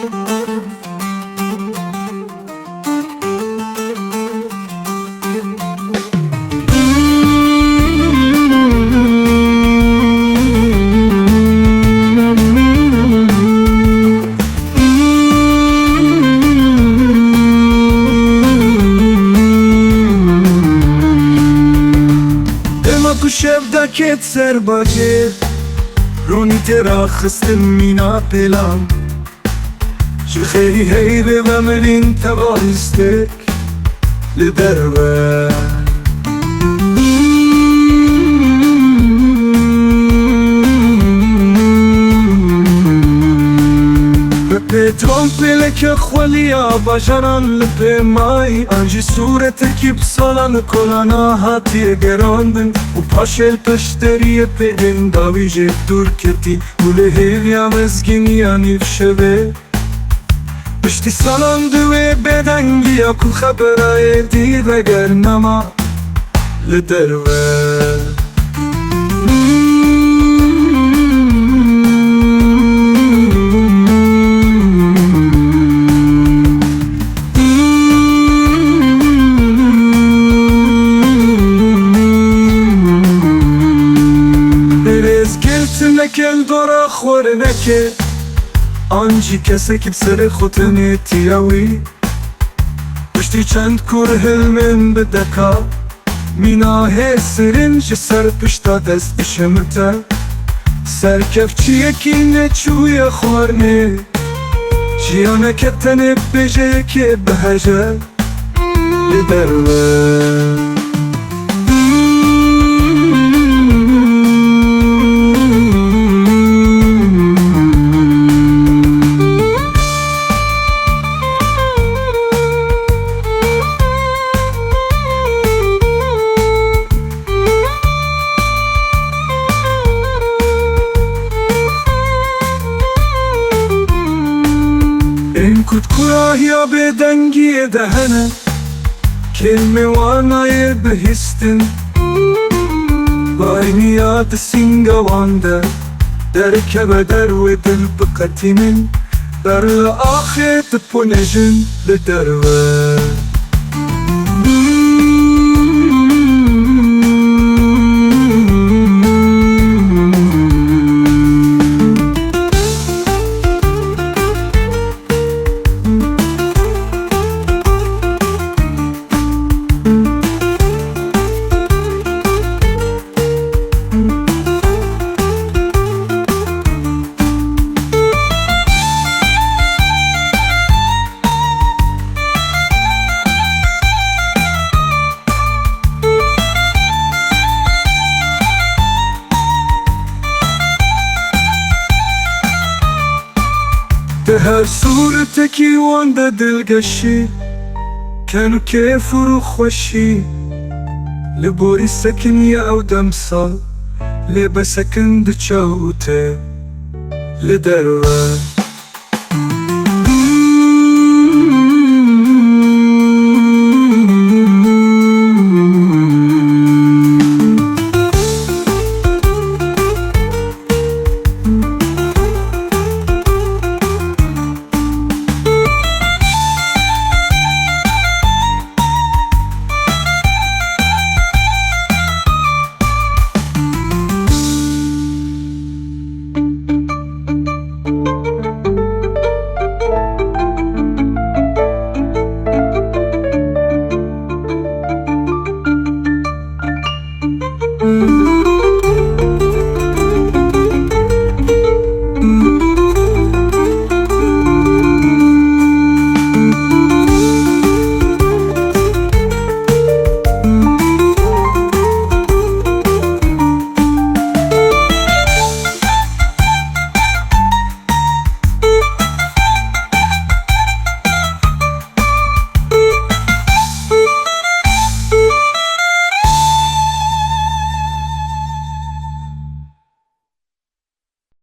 شبدا كت سر باجر روني ترا خستم مينا بلام شو خيري هيبة بمرين تبايستك لدربه بترون بلك خوليا باجران لبه ماي انجي صورتك بسالان كولانا هاتي گراندن و پاشل پشتری بدن داویجه دور کتی گوله هیویا مزگینیا نیف شبه پشتی سالان دوی بدنگیا کو خبرای دیو اگر نما لدروه نکل دورا خور نکه آنجی کسی که بسر خوتنی تیاوی پشتی چند کور هلمن بدکا میناه سرنج سر پشتا دست اشمتا سرکفچیه کی نچوی خورنه جیانه کتنه بجه که بهجه لدروه این کدکوراهیا به دنگی دهنه کلمه وانای بهستن باینی یاد سینگوانده در کبه در و دل بقتیمن در لآخت پونجن لدروه به هر صورتکی وانده دلگشی کنو کیف و خوشی لبوری سکنی او دمسال لبسکن دچاوته لدروه